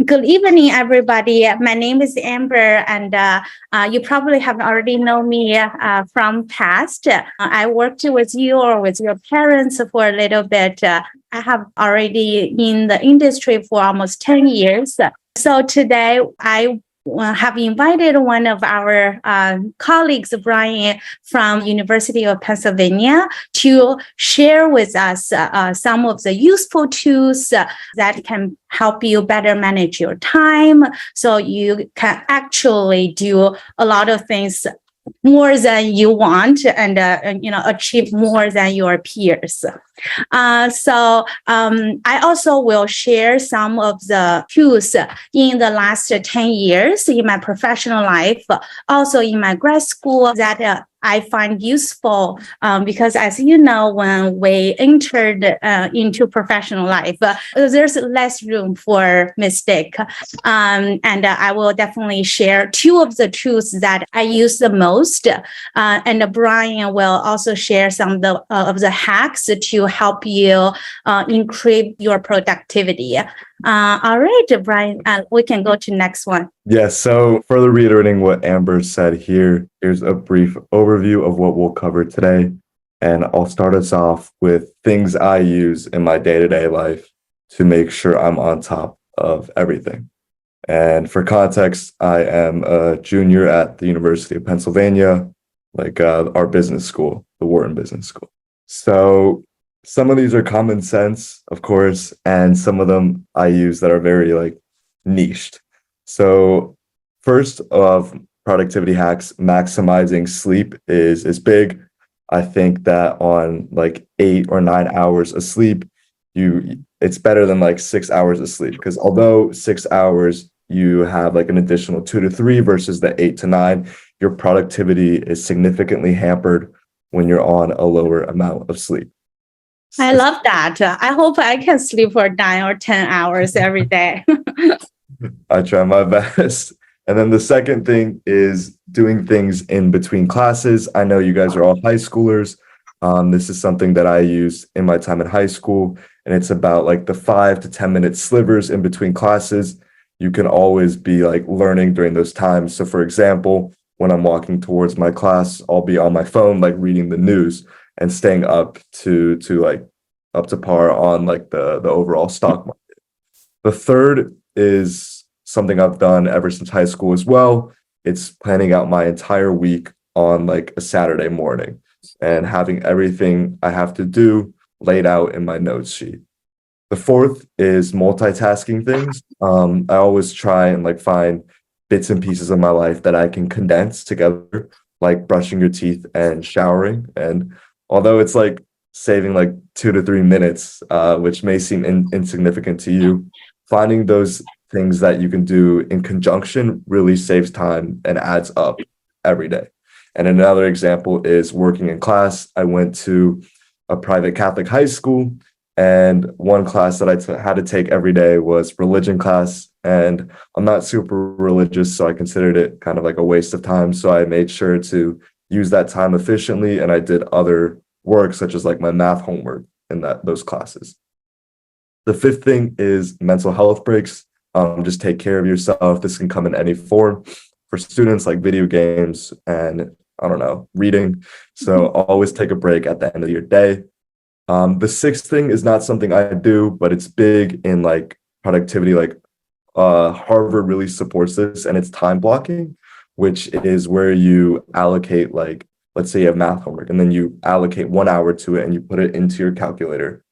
Good evening, everybody. My name is Amber, and you probably have already known me from past. I worked with you or with your parents for a little bit. I have already in the industry for almost 10 years. So today I have invited one of our colleagues, Brian, from University of Pennsylvania, to share with us some of the useful tools that can help you better manage your time, so you can actually do a lot of things more than you want and achieve more than your peers. I also will share some of the tools in the last 10 years in my professional life, also in my grad school, that I find useful because, as you know, when we entered into professional life, there's less room for mistake. And I will definitely share two of the tools that I use the most. And Brian will also share some of the hacks to help you increase your productivity. All right, Brian, we can go to next one. Yes, so further reiterating what Amber said here, here's a brief overview of what we'll cover today. And I'll start us off with things I use in my day-to-day life to make sure I'm on top of everything. And for context, I am a junior at the University of Pennsylvania, our business school, the Wharton Business School. So some of these are common sense, of course, and some of them I use that are very niched. So first of productivity hacks, maximizing sleep is big. I think that on 8 or 9 hours of sleep, it's better than 6 hours of sleep, because although 6 hours you have an additional 2 to 3 versus the 8 to 9, your productivity is significantly hampered when you're on a lower amount of sleep. I love that. I hope I can sleep for 9 or 10 hours every day. I try my best. And then the second thing is doing things in between classes. I know you guys are all high schoolers. This is something that I use in my time in high school, and it's about the 5 to 10 minute slivers in between classes. You can always be learning during those times. So for example, when I'm walking towards my class, I'll be on my phone, reading the news and staying up to par on the overall stock market. The third is something I've done ever since high school as well. It's planning out my entire week on a Saturday morning and having everything I have to do laid out in my notes sheet. The fourth is multitasking things. I always try and find bits and pieces of my life that I can condense together, like brushing your teeth and showering. And although it's saving 2 to 3 minutes, which may seem insignificant to you, finding those things that you can do in conjunction really saves time and adds up every day. And another example is working in class. I went to a private Catholic high school, and one class that I had to take every day was religion class. And I'm not super religious, so I considered it kind of a waste of time. So I made sure to use that time efficiently, and I did other work such as my math homework in those classes. The fifth thing is mental health breaks. Just take care of yourself. This can come in any form. For students, video games and reading. So always take a break at the end of your day. The sixth thing is not something I do, but it's big in productivity. Harvard really supports this, and it's time blocking, which is where you allocate let's say you have math homework, and then you allocate 1 hour to it and you put it into your calculator,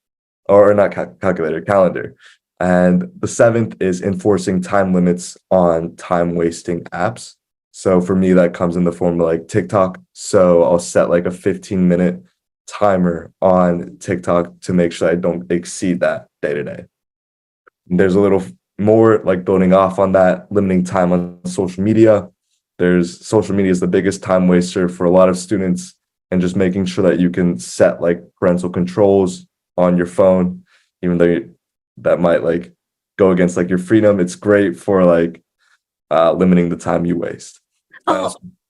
or not calculator, calendar. And the seventh is enforcing time limits on time wasting apps. So for me, that comes in the form of TikTok. So I'll set a 15-minute timer on TikTok to make sure I don't exceed that day to day. There's a little more building off on that, limiting time on social media. Social media is the biggest time waster for a lot of students, and just making sure that you can set parental controls on your phone, even though that might go against your freedom. It's great for limiting the time you waste.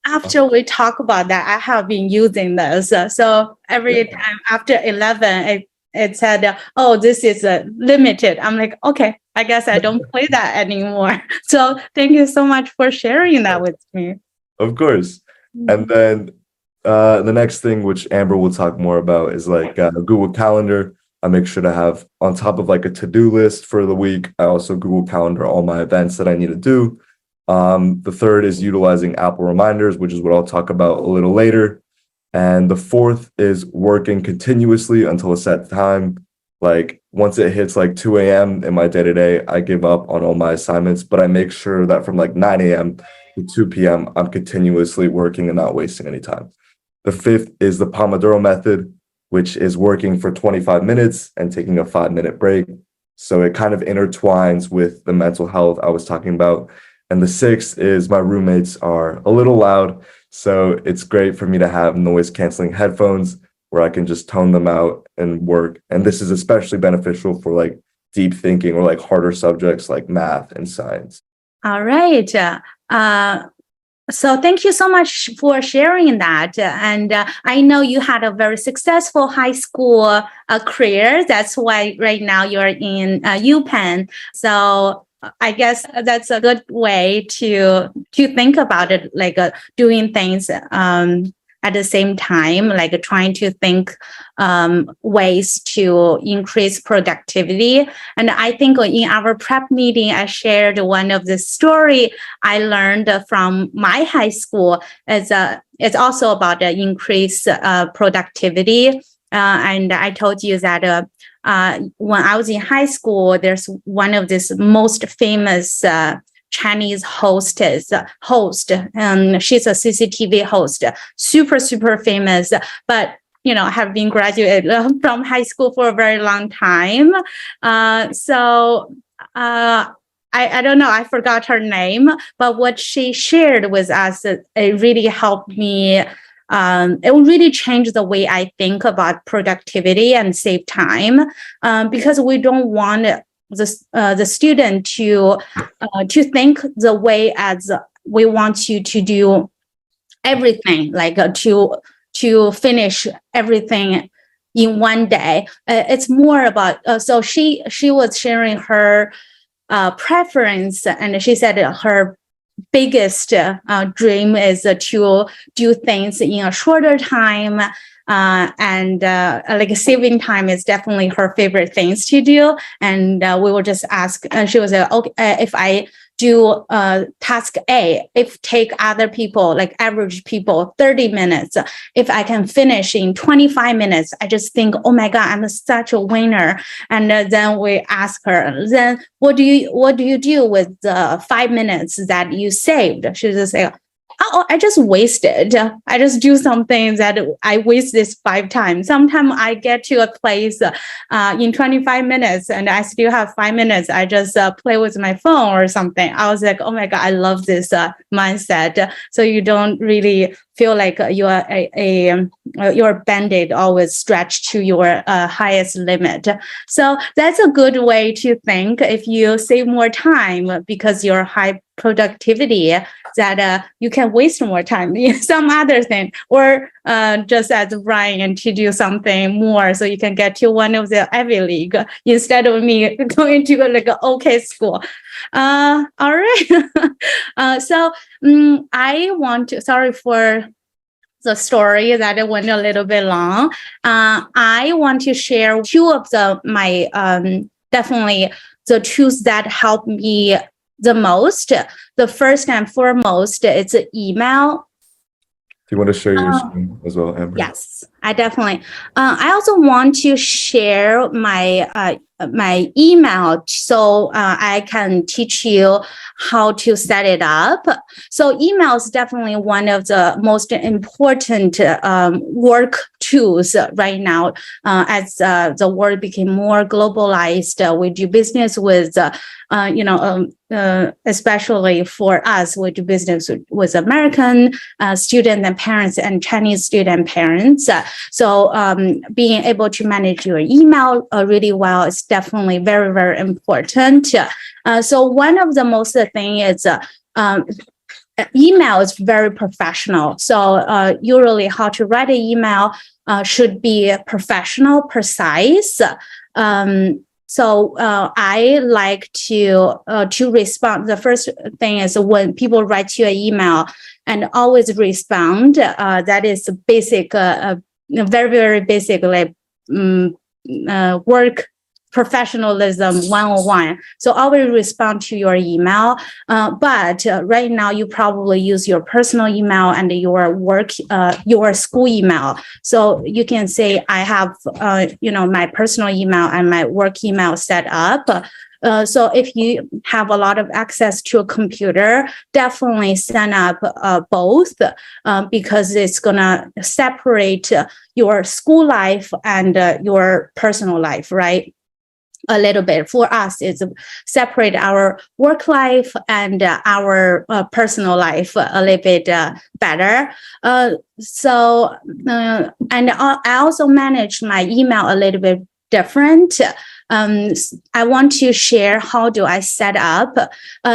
After we talk about that, I have been using this. So every time after 11, it said, oh, this is limited. I'm like, okay, I guess I don't play that anymore. So thank you so much for sharing that with me. Of course. And then the next thing, which Amber will talk more about, is like Google Calendar. I make sure to have on top of like a to-do list for the week. I also Google Calendar all my events that I need to do. The third is utilizing Apple reminders, which is what I'll talk about a little later. And the fourth is working continuously until a set time. Like once it hits like 2 a.m. in my day-to-day, I give up on all my assignments, but I make sure that from like 9 a.m. to 2 p.m., I'm continuously working and not wasting any time. The fifth is the Pomodoro method, which is working for 25 minutes and taking a 5-minute break. So it kind of intertwines with the mental health I was talking about. And the sixth is my roommates are a little loud. So it's great for me to have noise canceling headphones where I can just tone them out and work. And this is especially beneficial for like deep thinking or like harder subjects like math and science. All right. So thank you so much for sharing that. And I know you had a very successful high school career. That's why right now you're in UPenn. So I guess that's a good way to think about it, like doing things at the same time, like trying to think ways to increase productivity. And I think in our prep meeting, I shared one of the story I learned from my high school. It's also about the increased productivity. And I told you that when I was in high school, there's one of this most famous Chinese host. She's a CCTV host, super famous, but have been graduated from high school for a very long time. So I don't know, I forgot her name, but what she shared with us, it really helped me. It will really change the way I think about productivity and save time, because we don't want the student to think the way as we want you to do everything, like to finish everything in one day. It's more about so she was sharing her preference, and she said her biggest dream is to do things in a shorter time, and like saving time is definitely her favorite things to do. And we will just ask, she was like, okay, if I do task A, if take other people, like average people, 30 minutes, if I can finish in 25 minutes, I just think, oh my God, I'm such a winner. And then we ask her, then what do you do with the 5 minutes that you saved? She just say, oh, I just wasted. I just do something that I waste this 5 times. Sometimes I get to a place in 25 minutes and I still have 5 minutes. I just play with my phone or something. I was like, oh my God, I love this mindset. So you don't really feel like your Band-Aid always stretched to your highest limit. So that's a good way to think. If you save more time because you're high productivity, that you can waste more time in some other thing, or just as Brian, to do something more so you can get to one of the Ivy League instead of me going to like an okay school. All right. So I want to, sorry for the story that it went a little bit long. I want to share two of my definitely the tools that help me the most. The first and foremost, it's an email. Do you want to share your screen as well, Amber? Yes, I definitely. I also want to share my my email so I can teach you how to set it up. So email is definitely one of the most important work tools right now. As the world became more globalized, we do business with, especially for us, we do business with American students and parents and Chinese student parents. So being able to manage your email really well is definitely very, very important. So one of the most thing is email is very professional. So usually how to write an email, should be professional, precise. So I like to respond. The first thing is when people write you an email, and always respond. That is basic, very, very basic, like work professionalism 101. So I will respond to your email. But right now you probably use your personal email and your work, your school email. So you can say, I have, my personal email and my work email set up. So if you have a lot of access to a computer, definitely sign up both because it's going to separate your school life and your personal life, right? A little bit. For us, it's separate our work life and our personal life a little bit better. And I also manage my email a little bit different. I want to share how do I set up.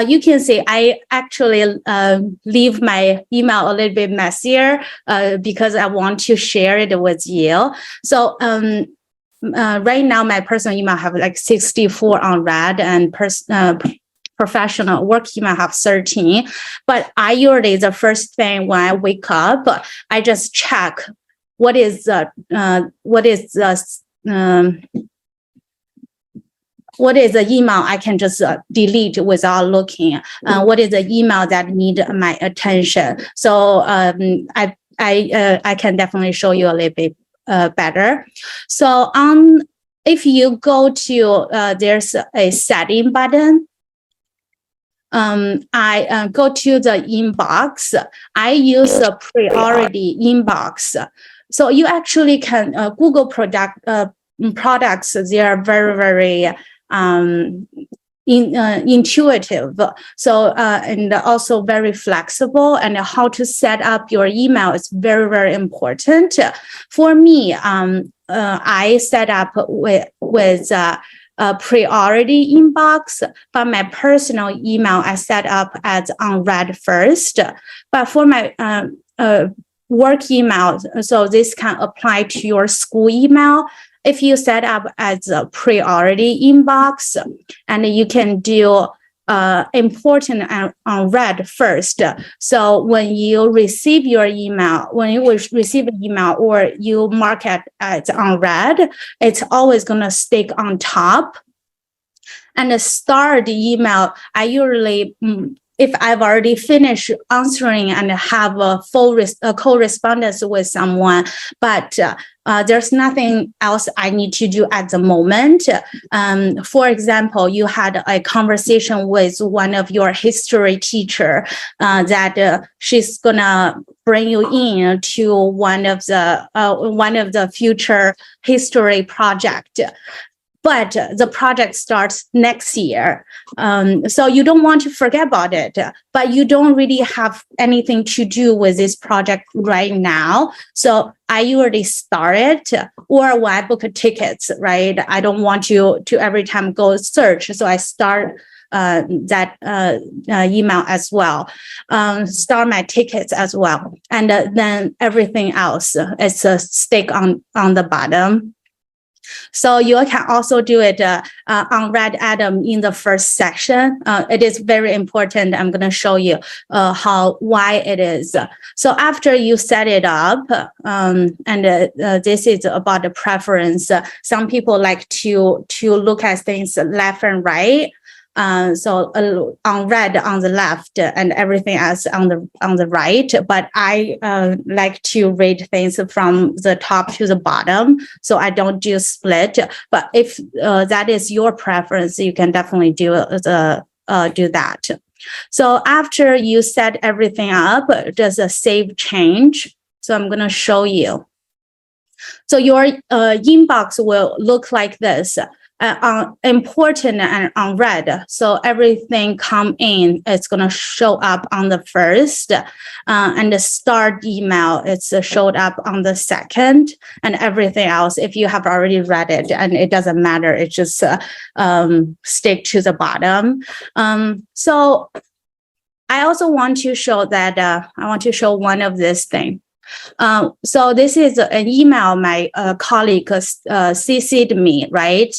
You can see I actually leave my email a little bit messier because I want to share it with you. So right now, my personal email have like 64 unread, and professional work email have 13. But I usually, the first thing when I wake up, I just check what is the email I can just delete without looking. What is the email that need my attention? So I can definitely show you a little bit better. So if you go to there's a setting button. I go to the inbox. I use a priority inbox. So you actually can Google products. They are very, very intuitive. So and also very flexible, and how to set up your email is very, very important. For me, I set up with a priority inbox, but my personal email I set up as unread first. But for my work email, so this can apply to your school email. If you set up as a priority inbox, and you can do important and unread first. So when you receive your email, when you receive an email or you mark it as unread, it's always going to stick on top. And the start email, I usually, if I've already finished answering and have a full correspondence with someone, but there's nothing else I need to do at the moment. For example, you had a conversation with one of your history teacher that she's gonna bring you in to one of the future history project. But the project starts next year. So you don't want to forget about it, but you don't really have anything to do with this project right now. So I already started, or when I book tickets, right? I don't want to every time go search. So I start that email as well, start my tickets as well. And then everything else is a stick on the bottom. So you can also do it on Red Atom in the first section. It is very important. I'm going to show you why it is. So after you set it up, and this is about the preference. Some people like to look at things left and right. So on red on the left and everything else on the right, but I like to read things from the top to the bottom, so I don't do split. But if that is your preference, you can definitely do that. So after you set everything up, there's a save change. So I'm going to show you. So your inbox will look like this. Important and unread. So everything come in, it's going to show up on the first, and the start email, it's showed up on the second, and everything else, if you have already read it, and it doesn't matter, it just stick to the bottom. So I also want to show that, I want to show one of this thing. So this is an email my colleague CC'd me, right?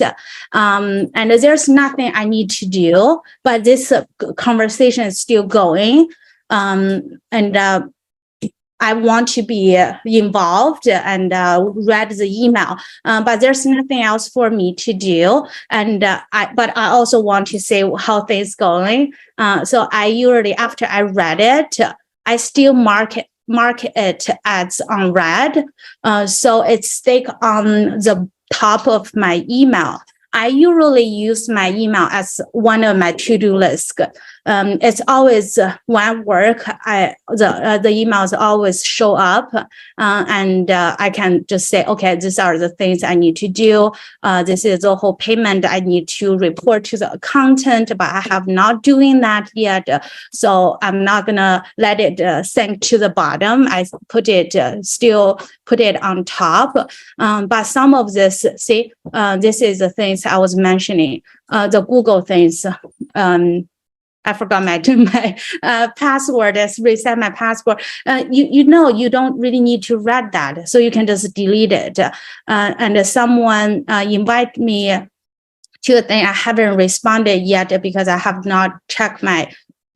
And there's nothing I need to do, but this conversation is still going. And I want to be involved and read the email, but there's nothing else for me to do. And but I also want to say how things going. So I usually, after I read it, I still mark it as unread, so it's stick on the top of my email. I usually use my email as one of my to-do lists. It's always when work, the emails always show up, and I can just say, okay, these are the things I need to do. This is the whole payment I need to report to the accountant, but I have not doing that yet. So I'm not gonna let it sink to the bottom. I put it still put it on top. But some of this, see, this is the things I was mentioning. The Google things. I forgot my password. Reset my password. You know, you don't really need to read that, so you can just delete it. And someone invite me to a thing. I haven't responded yet because I have not checked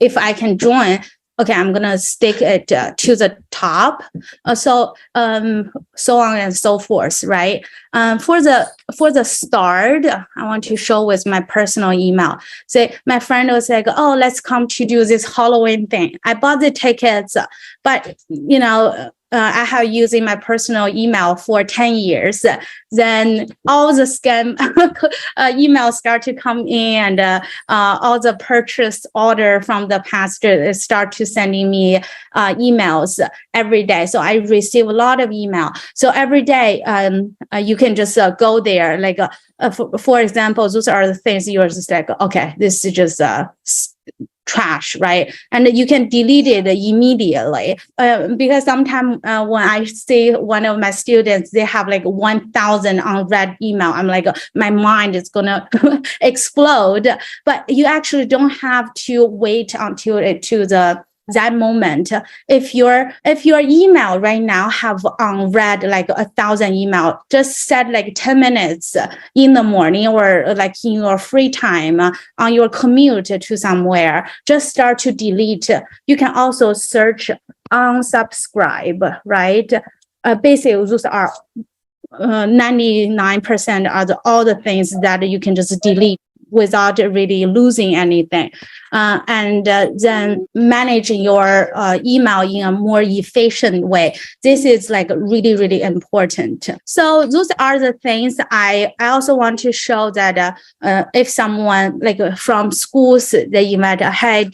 if I can join. Okay, I'm gonna stick it to the top. So on and so forth, right? For the start, I want to show with my personal email. Say my friend was like, "Oh, let's come to do this Halloween thing." I bought the tickets, but you know, I have using my personal email for 10 years. Then all the scam emails start to come in, and all the purchase order from the pastor start to sending me emails every day. So I receive a lot of email. So every day, you can just go there. Like, for example, those are the things you're just like, okay, this is just trash, right? And you can delete it immediately, because sometimes when I see one of my students, they have like 1,000 unread email, I'm like, my mind is gonna explode. But you actually don't have to wait until it to that moment. If your email right now have unread like 1,000 email, just set like 10 minutes in the morning or like in your free time on your commute to somewhere, just start to delete. You can also search unsubscribe, right? Basically those are 99% are all the things that you can just delete without really losing anything, and then managing your email in a more efficient way. This is like really, really important. So those are the things I also want to show that if someone like from schools, they invite, hey,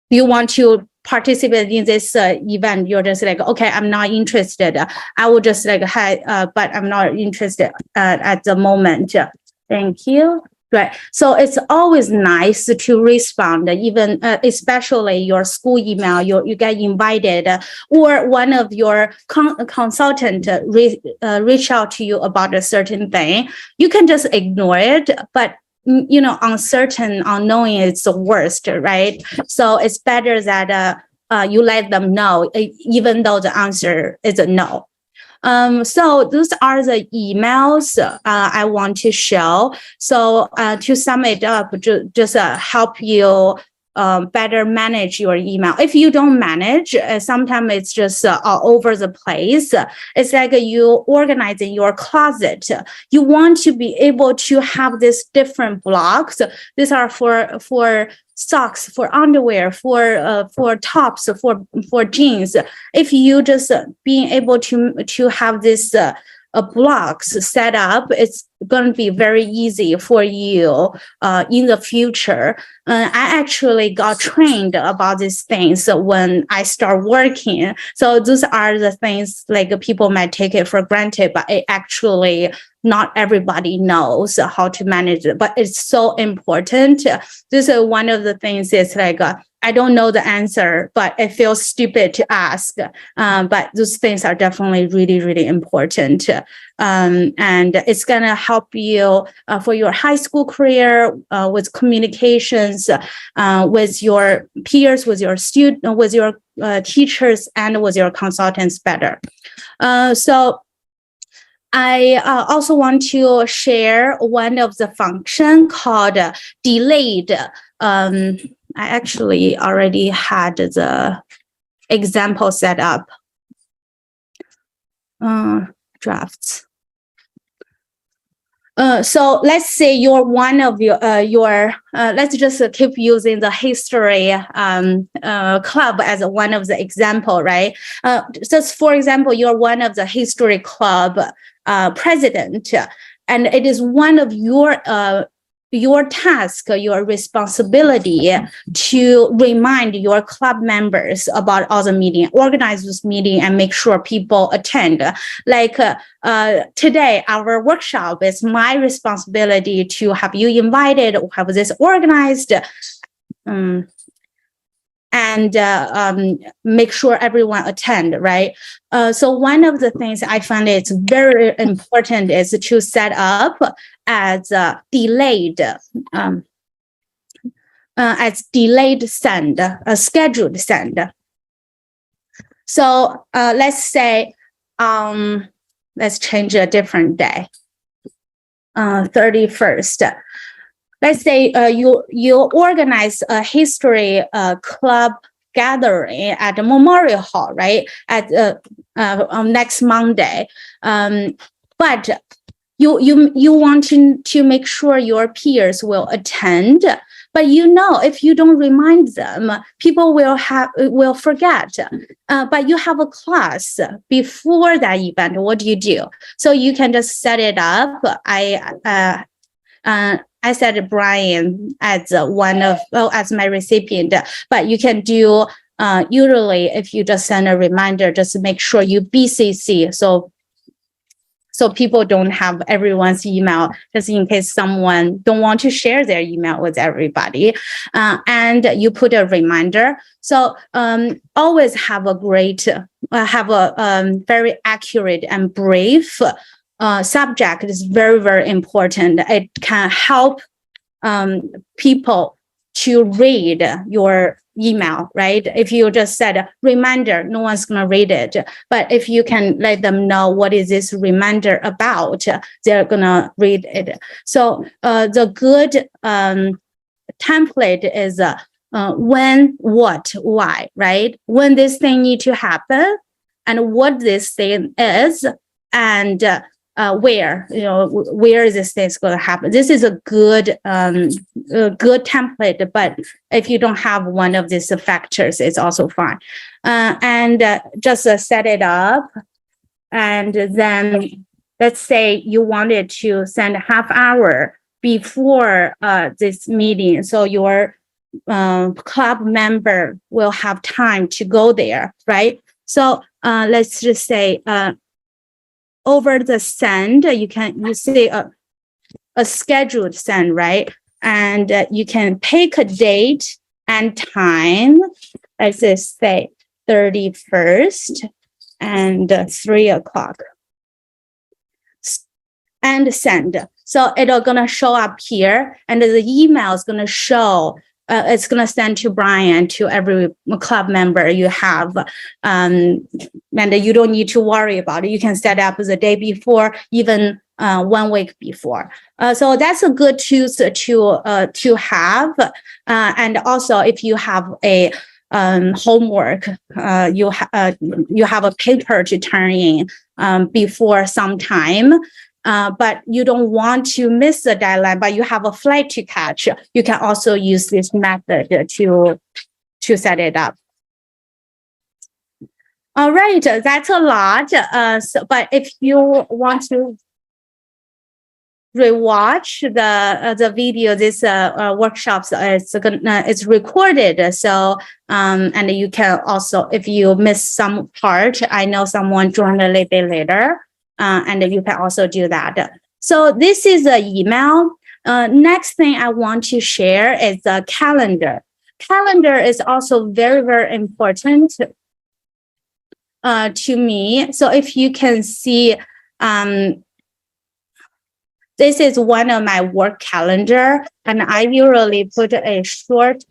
you want to participate in this event, you're just like, okay, I'm not interested. I will just like, hey, but I'm not interested at the moment. Thank you. Right. So it's always nice to respond, even especially your school email, you get invited, or one of your consultant reach out to you about a certain thing. You can just ignore it, but you know, uncertain, unknowing is the worst, right? So it's better that you let them know, even though the answer is a no. So those are the emails I want to show. So to sum it up, just help you better manage your email. If you don't manage, sometimes it's just all over the place. It's like you organizing your closet. You want to be able to have these different blocks. These are for socks, for underwear, for tops, for jeans. If you just being able to have this blocks set up, it's going to be very easy for you in the future. I actually got trained about these things when I start working. So those are the things like people might take it for granted, but it actually not everybody knows how to manage it, but it's so important. This is one of the things is like, I don't know the answer, but it feels stupid to ask. But those things are definitely really, really important. And it's going to help you for your high school career, with communications, with your peers, with your student, with your teachers and with your consultants better. So I also want to share one of the function called delayed. I actually already had the example set up. Drafts. So let's say you're one of let's just keep using the history club as one of the example, right? Just for example, you're one of the history club president, and it is one of your task, your responsibility to remind your club members about all the meeting, organize this meeting, and make sure people attend. Like today, our workshop is my responsibility to have you invited, have this organized, and make sure everyone attend, right? So one of the things I find it's very important is to set up as delayed send, a scheduled send. So let's say, let's change a different day, 31st. Let's say you organize a history club gathering at the Memorial Hall, right? At on next Monday, but you want to make sure your peers will attend. But if you don't remind them, people will forget. But you have a class before that event. What do? So you can just set it up. I said Brian as as my recipient, but you can do usually if you just send a reminder, just make sure you BCC so people don't have everyone's email, just in case someone don't want to share their email with everybody, and you put a reminder. So always have a very accurate and brief subject. Is very, very important. It can help people to read your email, right? If you just said reminder, no one's going to read it. But if you can let them know what is this reminder about, they're going to read it. So the good template is when, what, why, right? When this thing need to happen and what this thing is, and where is this thing going to happen? This is a good template, but if you don't have one of these factors, it's also fine. And just set it up, and then let's say you wanted to send a half hour before this meeting, so your club member will have time to go there, right? So let's just say over the send, you see a scheduled send, right? And you can pick a date and time. Let's just say 31st and 3 o'clock. And send. So it's gonna show up here, and the email is gonna show. It's going to send to Brian, to every club member you have. And you don't need to worry about it. You can set up the day before, even 1 week before. So that's a good tool to have. And also, if you have a homework, you have a paper to turn in before some time. But you don't want to miss the deadline, but you have a flight to catch, you can also use this method to set it up. All right, that's a lot. But if you want to rewatch the video, this workshops it's recorded. So and you can also, if you miss some part, I know someone joined a little bit later. And you can also do that. So this is the email. Next thing I want to share is the calendar. Calendar is also very, very important to me. So if you can see, this is one of my work calendar, and I usually put a short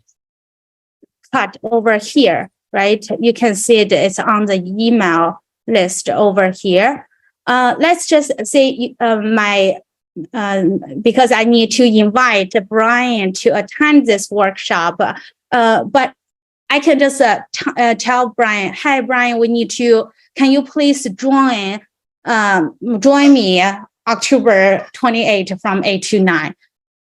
cut over here. right? You can see it's on the email list over here. Let's just say because I need to invite Brian to attend this workshop, but I can just tell Brian, "Hi, Brian, can you please join me October 28th from 8 to 9?"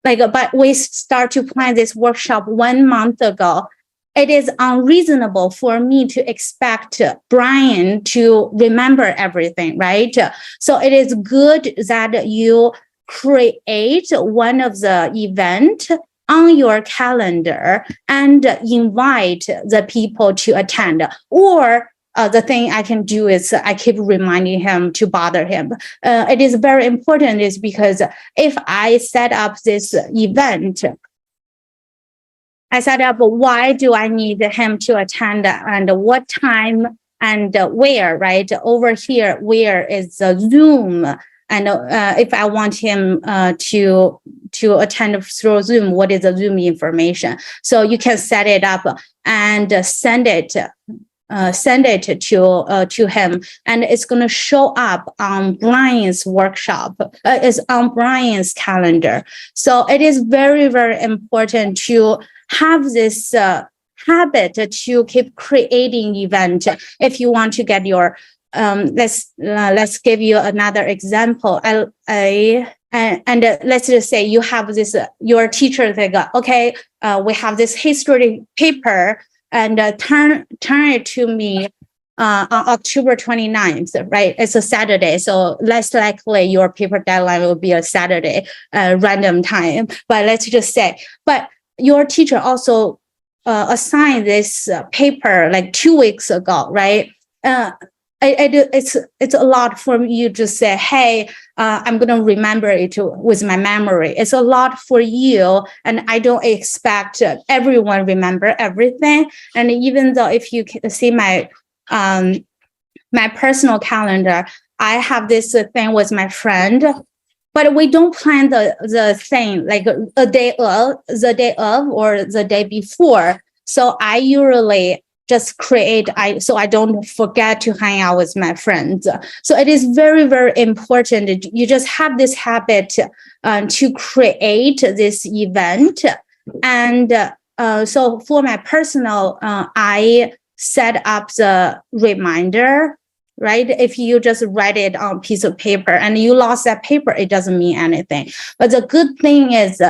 But we start to plan this workshop 1 month ago. It is unreasonable for me to expect Brian to remember everything, right? So it is good that you create one of the event on your calendar and invite the people to attend. Or the thing I can do is I keep reminding him to bother him. It is very important is because if I set up this event, why do I need him to attend and what time and where, right? Over here, where is the Zoom? And if I want him to attend through Zoom, what is the Zoom information? So you can set it up and send it to him, and it's going to show up on Brian's workshop. It's on Brian's calendar. So it is very, very important to have this habit to keep creating event. If you want to get your let's give you another example. Let's just say you have this your teacher they go, okay, we have this history paper and turn it to me on October 29th, right? It's a Saturday, so less likely your paper deadline will be a Saturday random time. But let's just say, but your teacher also assigned this paper like 2 weeks ago, right? It's a lot for you to say, hey, I'm going to remember it with my memory. It's a lot for you, and I don't expect everyone remember everything. And even though if you see my my personal calendar, I have this thing with my friend, but we don't plan the thing like the day of or the day before. So I usually just create, so I don't forget to hang out with my friends. So it is very, very important. You just have this habit to create this event. And so for my personal, I set up the reminder, right? If you just write it on a piece of paper and you lost that paper, it doesn't mean anything. But the good thing is,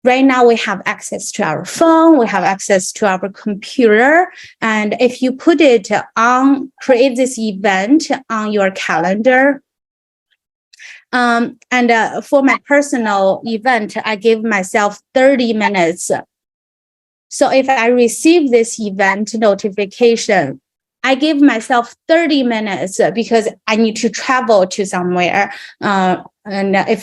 right now we have access to our phone, we have access to our computer. And if you put it on, create this event on your calendar. For my personal event, I give myself 30 minutes. So if I receive this event notification, I give myself 30 minutes because I need to travel to somewhere. And if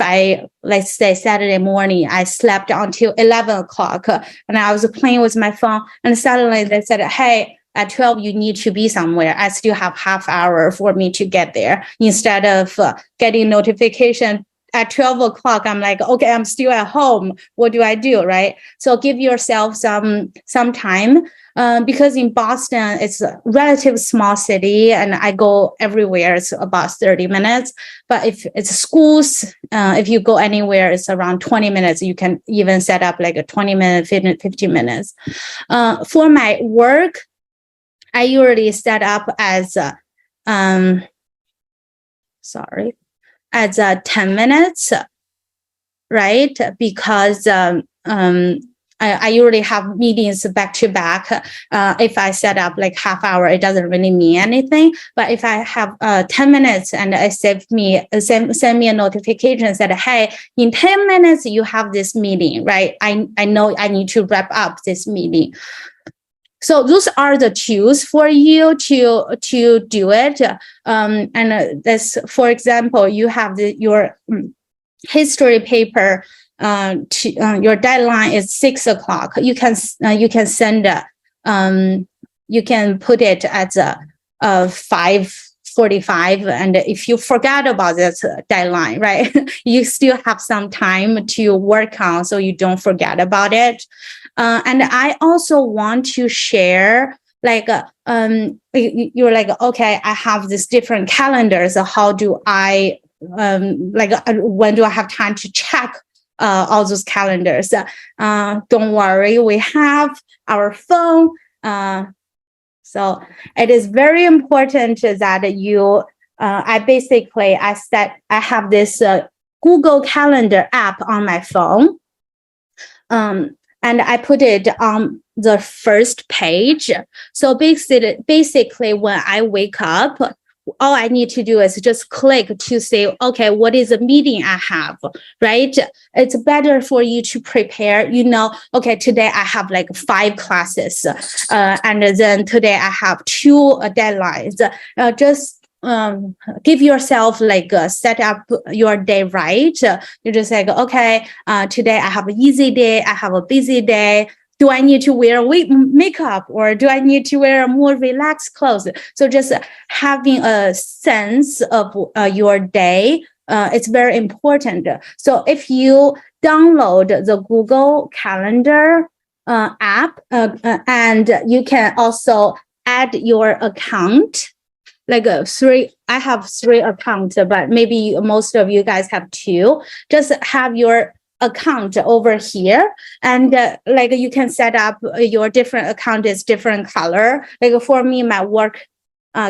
let's say Saturday morning, I slept until 11 o'clock and I was playing with my phone, and suddenly they said, hey, at 12, you need to be somewhere. I still have half hour for me to get there. Instead of getting notification at 12 o'clock, I'm like, okay, I'm still at home. What do I do, right? So give yourself some time. Because in Boston, it's a relatively small city and I go everywhere, it's about 30 minutes. But if it's schools, if you go anywhere, it's around 20 minutes. You can even set up like a 20-minute, 15 minutes. For my work, I usually set up as, as 10 minutes, right? Because I usually have meetings back to back. If I set up like half hour, it doesn't really mean anything. But if I have 10 minutes and it send me a notification that, hey, in 10 minutes, you have this meeting, right? I know I need to wrap up this meeting. So those are the tools for you to do it. And this, for example, you have your history paper. Your deadline is 6 o'clock. You can send you can put it at 5:45, and if you forgot about this deadline, right, you still have some time to work on, so you don't forget about it. And I also want to share like you're like, okay, I have this different calendars. How do I when do I have time to check all those calendars? Don't worry, we have our phone. So it is very important that you. I have this Google Calendar app on my phone. And I put it on the first page. So basically, when I wake up, all I need to do is just click to say, okay, what is the meeting I have, right? It's better for you to prepare, okay, today I have like 5 classes, and then today I have 2 deadlines. Just give yourself set up your day right. You just like, okay, today I have an easy day, I have a busy day. Do I need to wear makeup, or do I need to wear more relaxed clothes? So just having a sense of your day, it's very important. So if you download the Google Calendar app, and you can also add your account. I have 3 accounts, but maybe most of you guys have 2. Just have your account over here, and you can set up your different account is different color. Like for me, my work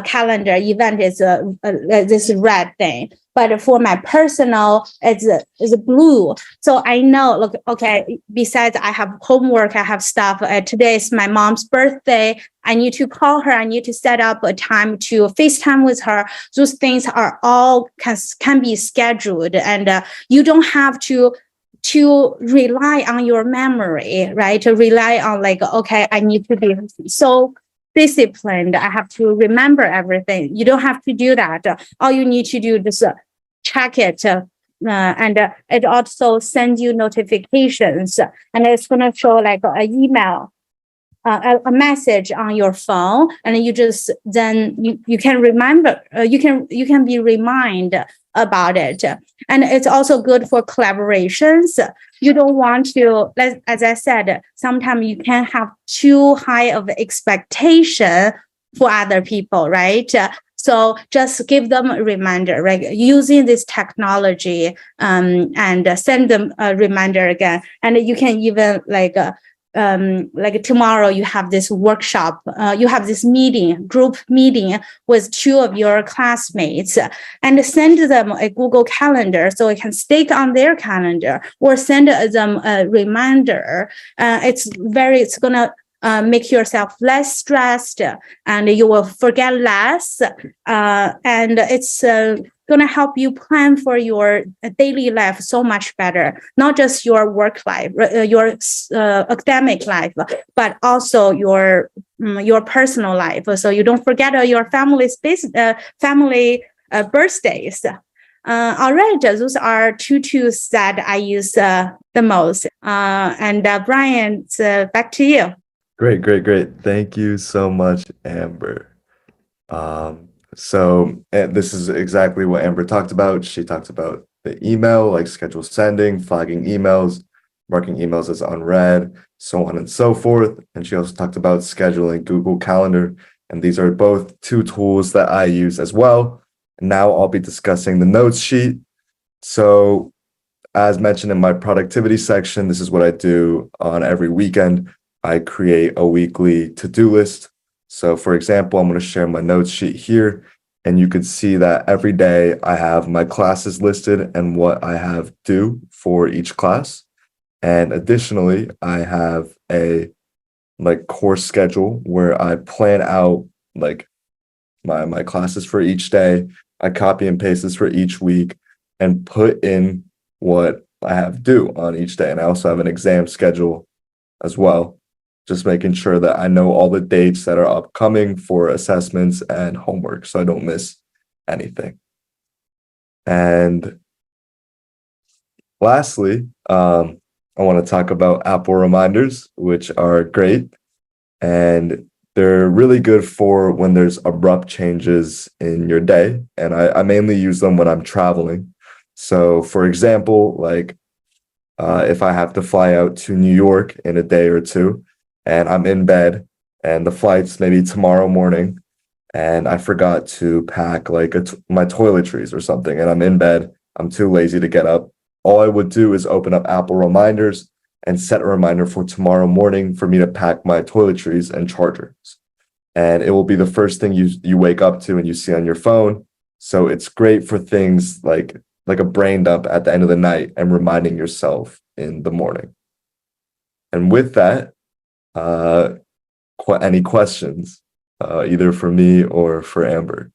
calendar event is this red thing, but for my personal, it's blue. So I know, look, okay, besides I have homework, I have stuff. Today is my mom's birthday. I need to call her. I need to set up a time to FaceTime with her. Those things are all can be scheduled, and you don't have to rely on your memory, right? To rely on okay, I need to be so disciplined. I have to remember everything. You don't have to do that. All you need to do is check it. And it also sends you notifications, and it's going to show an email, a message on your phone, and you just then you can remember. You can be reminded about it, and it's also good for collaborations. You don't want to, as I said, sometimes you can have too high of expectation for other people, right? So just give them a reminder, right? Using this technology, and send them a reminder again, and you can even tomorrow you have this workshop, you have this group meeting with 2 of your classmates, and send them a Google Calendar so it can stick on their calendar, or send them a reminder. It's gonna make yourself less stressed, and you will forget less, and it's going to help you plan for your daily life so much better, not just your work life, your academic life, but also your personal life, so you don't forget your family birthdays. All right, those are 2 tools that I use the most. And Brian, back to you. Great. Thank you so much, Amber. So this is exactly what Amber talked about. She talked about the email, like schedule sending, flagging emails, marking emails as unread, so on and so forth. And she also talked about scheduling Google Calendar. And these are both 2 tools that I use as well. And now I'll be discussing the notes sheet. So as mentioned in my productivity section, this is what I do on every weekend. I create a weekly to-do list. So for example, I'm going to share my notes sheet here, and you can see that every day I have my classes listed and what I have due for each class. And additionally, I have a course schedule where I plan out my classes for each day. I copy and paste this for each week and put in what I have due on each day. And I also have an exam schedule as well, just making sure that I know all the dates that are upcoming for assessments and homework, so I don't miss anything. And lastly, I want to talk about Apple reminders, which are great. And they're really good for when there's abrupt changes in your day. And I mainly use them when I'm traveling. So for example, if I have to fly out to New York in a day or 2, and I'm in bed and the flight's maybe tomorrow morning, and I forgot to pack like my toiletries or something, and I'm in bed. I'm too lazy to get up. All I would do is open up Apple Reminders and set a reminder for tomorrow morning for me to pack my toiletries and chargers. And it will be the first thing you wake up to and you see on your phone. So it's great for things like a brain dump at the end of the night and reminding yourself in the morning. And with that, any questions, either for me or for Amber?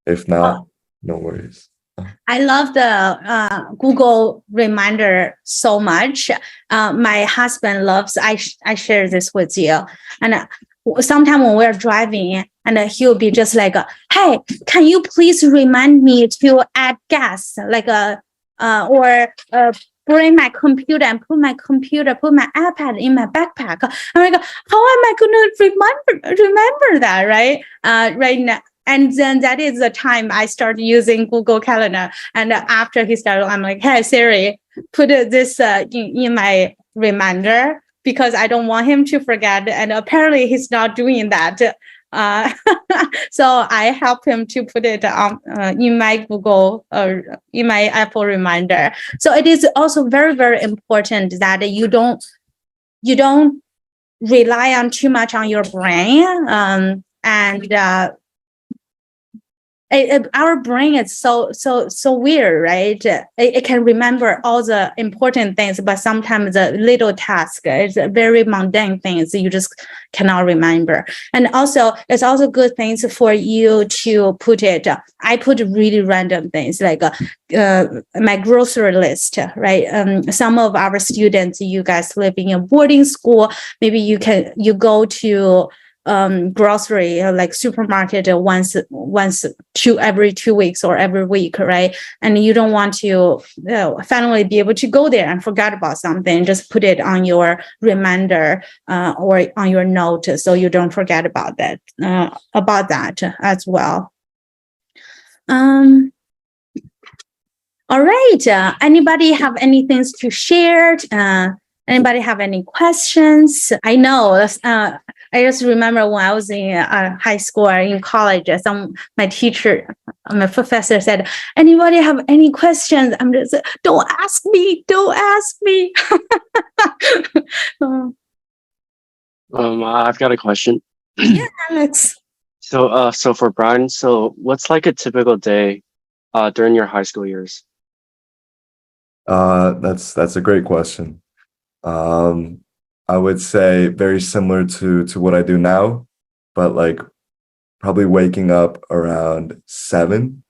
If not, no worries. I love the Google reminder so much. My husband loves, I share this with you. And sometimes when we're driving, and he'll be just like, hey, can you please remind me to add gas? Like, bring my computer and put my iPad in my backpack. I'm like, how am I going to remember that, right? Right now. And then that is the time I started using Google Calendar. And after he started, I'm like, hey, Siri, put this in my reminder because I don't want him to forget. And apparently he's not doing that. So I help him to put it in my Google or in my Apple reminder. So it is also very, very important that you don't rely on too much on your brain. Our brain is so weird, right? It can remember all the important things, but sometimes the little task is very mundane things you just cannot remember. And also, it's also good things for you to put it. I put really random things like my grocery list, right? Some of our students, you guys live in a boarding school, maybe you go to grocery like supermarket every 2 weeks or every week, right? And you don't want to finally be able to go there and forget about something. Just put it on your reminder or on your note so you don't forget about that as well. All right. Anybody have anything to share? Anybody have any questions? I know. I just remember when I was in high school or in college, my professor said, "Anybody have any questions?" I'm just, don't ask me. I've got a question. Yeah, Alex. So for Brian, so what's like a typical day during your high school years? That's a great question. I would say very similar to what I do now, but like probably waking up around 7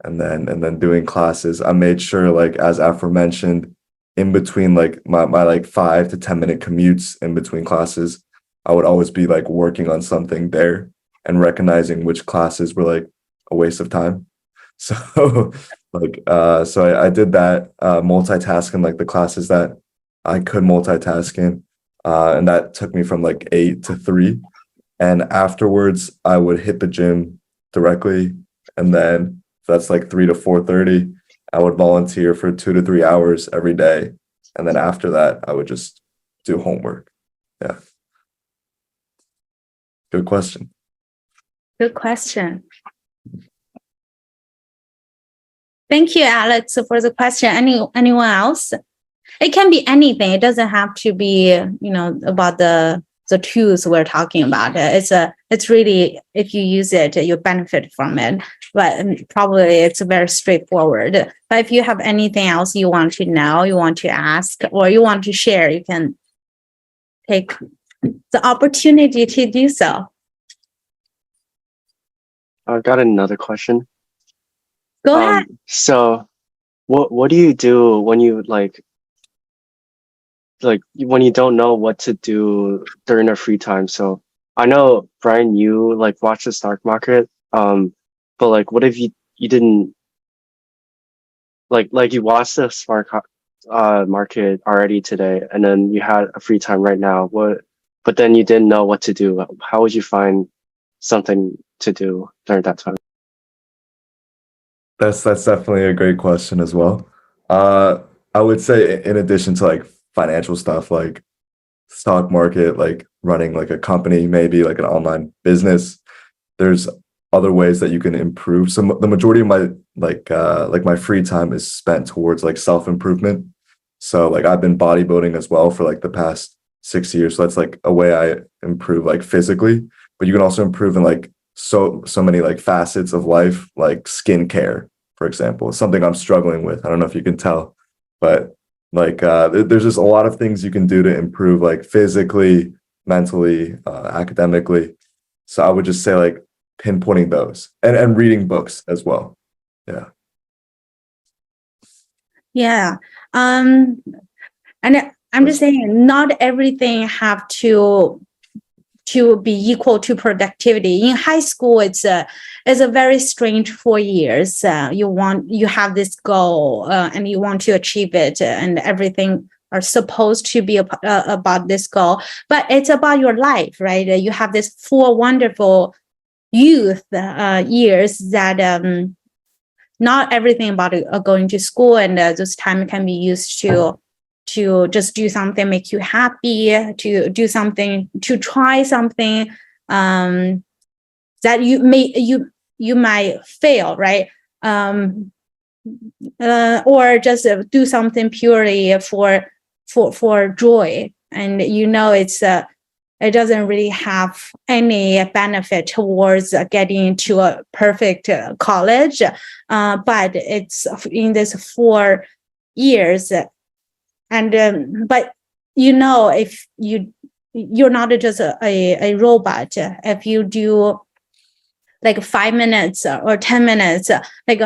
and then doing classes. I made sure, like as aforementioned, in between like my like 5 to 10 minute commutes in between classes, I would always be like working on something there and recognizing which classes were like a waste of time. So so I did that, multitasking like the classes that I could multitask in. And that took me from like 8 to 3. And afterwards, I would hit the gym directly. And then that's like 3 to 4:30. I would volunteer for 2 to 3 hours every day. And then after that, I would just do homework. Yeah. Good question. Good question. Thank you, Alex, for the question. Anyone else? It can be anything. It doesn't have to be, about the tools we're talking about. It's really, if you use it, you benefit from it. But probably it's very straightforward. But if you have anything else you want to know, you want to ask, or you want to share, you can take the opportunity to do so. I've got another question. Go ahead. So what do you do when you like when you don't know what to do during your free time? So I know, Brian, you like watch the stock market, but like what if you didn't like you watched the market already today and then you had a free time right now, but then you didn't know what to do? How would you find something to do during that time? That's definitely a great question as well. I would say in addition to like financial stuff like stock market, like running like a company, maybe like an online business. There's other ways that you can improve. So the majority of my like my free time is spent towards like self-improvement. So like I've been bodybuilding as well for like the past 6 years. So that's like a way I improve like physically, but you can also improve in like so many like facets of life, like skincare, for example. It's something I'm struggling with. I don't know if you can tell, but like there's just a lot of things you can do to improve like physically, mentally, academically. So I would just say like pinpointing those and reading books as well. Yeah. Yeah. And I'm just saying, not everything have to be equal to productivity. In high school, it's a very strange 4 years. You have this goal and you want to achieve it, and everything are supposed to be about this goal. But it's about your life, right? You have this 4 wonderful youth years that not everything about going to school, and this time can be used to just do something make you happy, to do something, to try something that you might fail, right? Or just do something purely for joy, and it doesn't really have any benefit towards getting into a perfect college, but it's in this 4 years. And but if you're not just a robot. If you do like 5 minutes or 10 minutes, like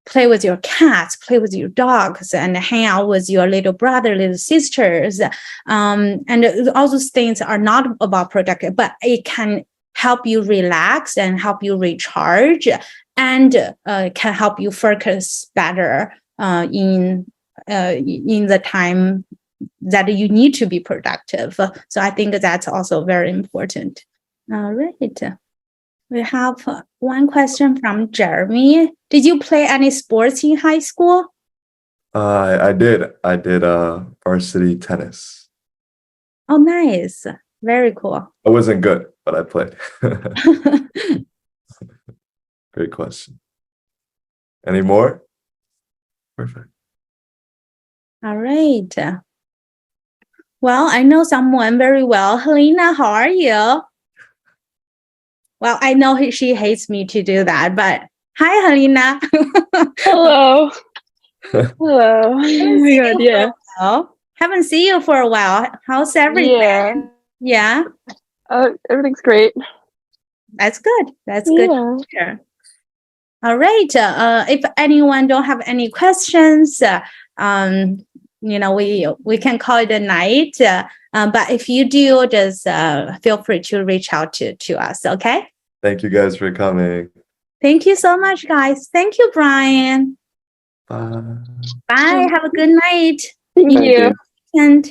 play with your cats, play with your dogs, and hang out with your little brother, little sisters, and all those things are not about productive, but it can help you relax and help you recharge, and can help you focus better in the time that you need to be productive. So I think that's also very important. All right. We have one question from Jeremy. Did you play any sports in high school? I did varsity tennis. Oh, nice. Very cool. I wasn't good, but I played. Great question. Any more? Perfect. All right. Well, I know someone very well. Helena, how are you? Well, I know she hates me to do that, but hi, Helena. Hello. Hello. Oh my God, yeah. Haven't seen you for a while. How's everything? Yeah. Everything's great. That's good. That's good to hear. All right. If anyone don't have any questions, we can call it a night. But if you do, just feel free to reach out to us. Okay. Thank you guys for coming. Thank you so much, guys. Thank you, Brian. Bye. Bye. Have a good night. Thank you. And